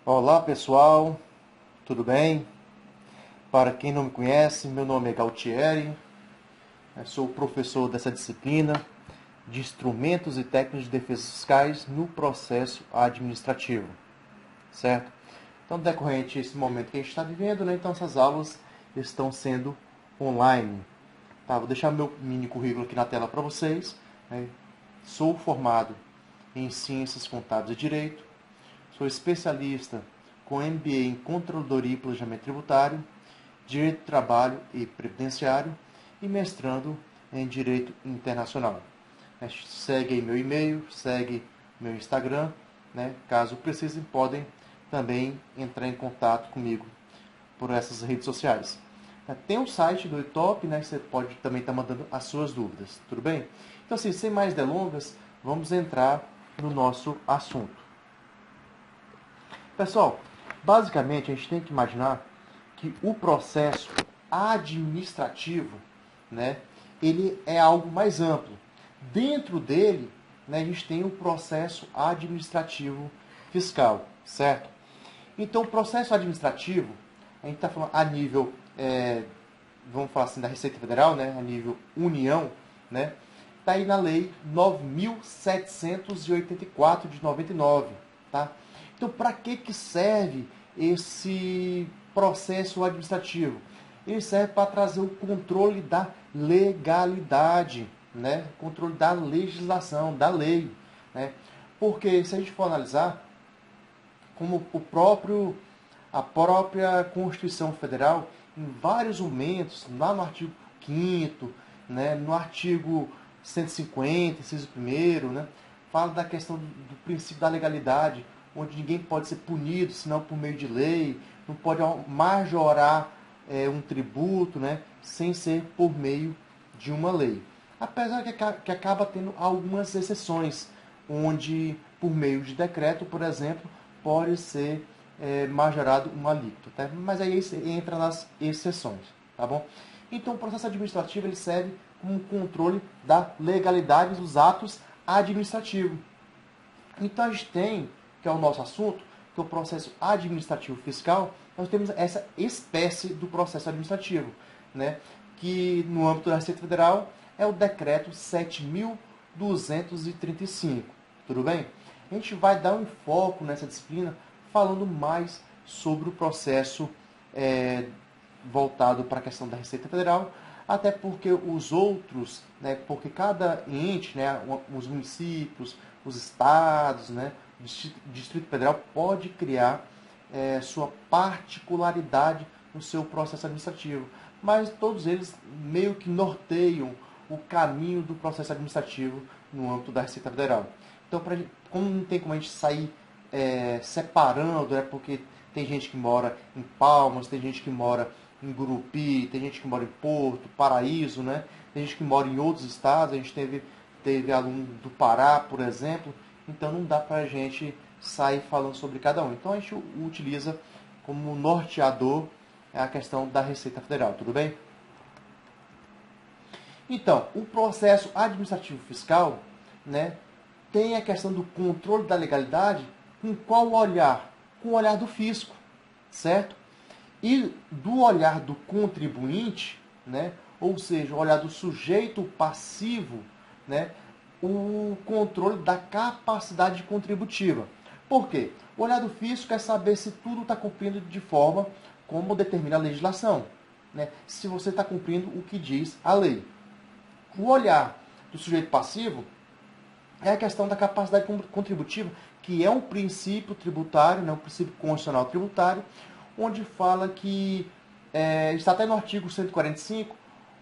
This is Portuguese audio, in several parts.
Olá pessoal, tudo bem? Para quem não me conhece, meu nome é Galtieri, eu sou professor dessa disciplina de Instrumentos e Técnicas de Defesa Fiscais no processo administrativo, certo? Então, decorrente esse momento que a gente está vivendo, né, então essas aulas estão sendo online. Tá, vou deixar meu mini currículo aqui na tela para vocês, né? Sou formado em Ciências Contábeis e Direito, sou especialista com MBA em Controladoria e Planejamento Tributário, Direito do Trabalho e Previdenciário e mestrando em Direito Internacional. Segue aí meu e-mail, segue meu Instagram, né? Caso precisem, podem também entrar em contato comigo por essas redes sociais. Tem um site do ETOP, né? Você pode também estar mandando as suas dúvidas, tudo bem? Então, assim, sem mais delongas, vamos entrar no nosso assunto. Pessoal, basicamente a gente tem que imaginar que o processo administrativo, né, ele é algo mais amplo. Dentro dele, né, a gente tem o processo administrativo fiscal, certo? Então, o processo administrativo, a gente está falando a nível, vamos falar assim, da Receita Federal, né, a nível União, né, está aí na Lei 9.784 de 99, tá? Então, para que serve esse processo administrativo? Ele serve para trazer o controle da legalidade, né? Controle da legislação, da lei, né? Porque se a gente for analisar, como a própria Constituição Federal, em vários momentos, lá no artigo 5º, né, no artigo 150, inciso 1º, né, fala da questão do princípio da legalidade, onde ninguém pode ser punido senão por meio de lei, não pode majorar um tributo, né, sem ser por meio de uma lei. Apesar que acaba tendo algumas exceções, onde por meio de decreto, por exemplo, pode ser majorado uma alíquota, tá? Mas aí entra nas exceções, tá bom? Então, o processo administrativo ele serve como um controle da legalidade dos atos administrativos. Então, a gente tem, que é o nosso assunto, que é o processo administrativo fiscal, nós temos essa espécie do processo administrativo, né? Que no âmbito da Receita Federal é o decreto 7.235, tudo bem? A gente vai dar um foco nessa disciplina falando mais sobre o processo voltado para a questão da Receita Federal, até porque os outros, né, porque cada ente, né, os municípios, os estados, né, o Distrito Federal pode criar sua particularidade no seu processo administrativo, mas todos eles meio que norteiam o caminho do processo administrativo no âmbito da Receita Federal. Então, como não tem como a gente sair separando, né, porque tem gente que mora em Palmas, tem gente que mora em Gurupi, tem gente que mora em Porto, Paraíso, né? Tem gente que mora em outros estados, a gente teve aluno do Pará, por exemplo, então não dá para a gente sair falando sobre cada um. Então a gente utiliza como norteador a questão da Receita Federal, tudo bem? Então, o processo administrativo fiscal, né, tem a questão do controle da legalidade com qual olhar? Com o olhar do fisco, certo? E do olhar do contribuinte, né, ou seja, o olhar do sujeito passivo, né, o controle da capacidade contributiva. Por quê? O olhar do fisco é saber se tudo está cumprindo de forma como determina a legislação, né? Se você está cumprindo o que diz a lei. O olhar do sujeito passivo é a questão da capacidade contributiva, que é um princípio tributário, né, um princípio constitucional tributário, onde fala que, está até no artigo 145,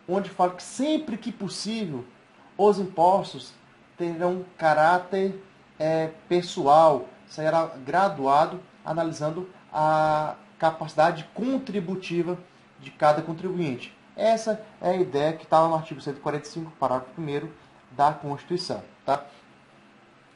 onde fala que sempre que possível, os impostos terão caráter pessoal, será graduado, analisando a capacidade contributiva de cada contribuinte. Essa é a ideia que está no artigo 145, parágrafo 1º da Constituição. Tá?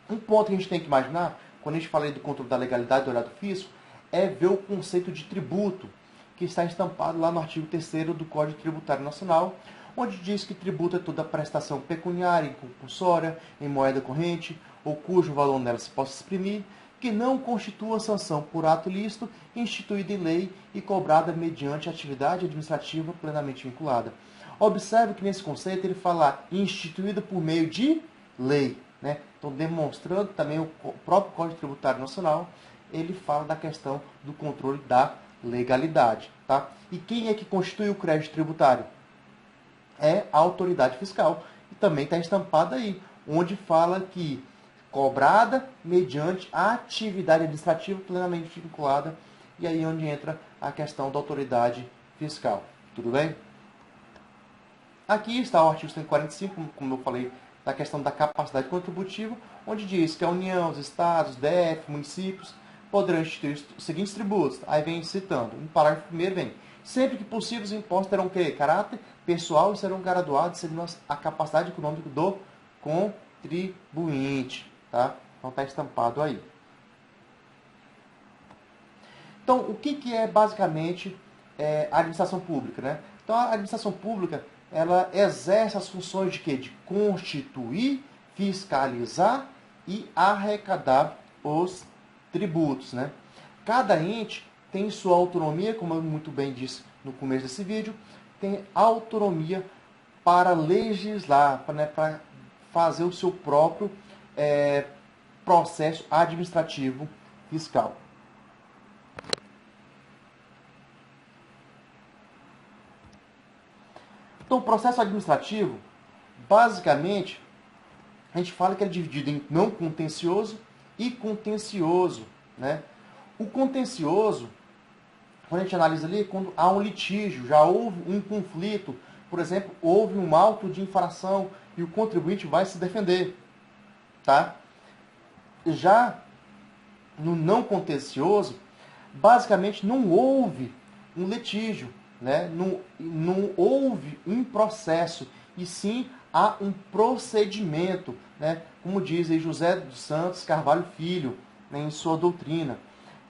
Um ponto que a gente tem que imaginar, quando a gente fala do controle da legalidade do olhar do fisco, é ver o conceito de tributo, que está estampado lá no artigo 3º do Código Tributário Nacional, onde diz que tributo é toda prestação pecuniária, compulsória, em moeda corrente, ou cujo valor nela se possa exprimir, que não constitua sanção por ato ilícito, instituída em lei e cobrada mediante atividade administrativa plenamente vinculada. Observe que nesse conceito ele fala instituída por meio de lei, né? Então, demonstrando também o próprio Código Tributário Nacional, ele fala da questão do controle da legalidade. Tá? E quem é que constitui o crédito tributário? É a autoridade fiscal. E também está estampado aí, onde fala que cobrada mediante atividade administrativa plenamente vinculada, e aí onde entra a questão da autoridade fiscal. Tudo bem? Aqui está o artigo 145, como eu falei, da questão da capacidade contributiva, onde diz que a União, os Estados, DF, municípios, poderão instituir os seguintes tributos. Aí vem citando, no parágrafo 1º vem, sempre que possível os impostos terão que caráter pessoal e serão graduados segundo a capacidade econômica do contribuinte. Tá? Então está estampado aí. Então, o que é basicamente a administração pública? Né? Então, a administração pública ela exerce as funções de quê? De constituir, fiscalizar e arrecadar os tributos. Né? Cada ente tem sua autonomia, como eu muito bem disse no começo desse vídeo, tem autonomia para legislar, para fazer o seu próprio processo administrativo fiscal. Então, o processo administrativo, basicamente, a gente fala que é dividido em não contencioso e contencioso. Né? O contencioso, quando a gente analisa ali, quando há um litígio, já houve um conflito, por exemplo, houve um auto de infração e o contribuinte vai se defender. Tá? Já no não contencioso, basicamente não houve um litígio, né? Não houve um processo, e sim há um procedimento, né? Como diz aí José dos Santos Carvalho Filho, né? Em sua doutrina.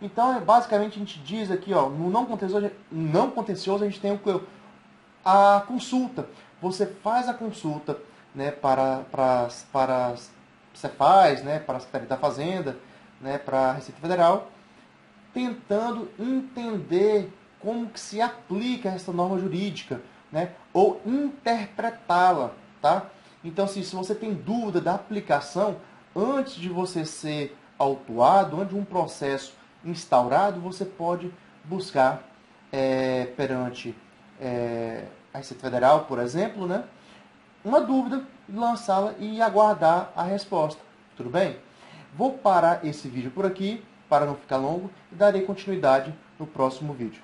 Então, basicamente, a gente diz aqui, ó, no não contencioso a gente tem a consulta. Você faz a consulta, né, para Cefaz, né, para a Secretaria da Fazenda, né, para a Receita Federal, tentando entender como que se aplica essa norma jurídica, né, ou interpretá-la. Tá? Então, assim, se você tem dúvida da aplicação, antes de você ser autuado, antes de um processo instaurado, você pode buscar perante a Receita Federal, por exemplo, né, uma dúvida, lançá-la e aguardar a resposta. Tudo bem? Vou parar esse vídeo por aqui, para não ficar longo, e darei continuidade no próximo vídeo.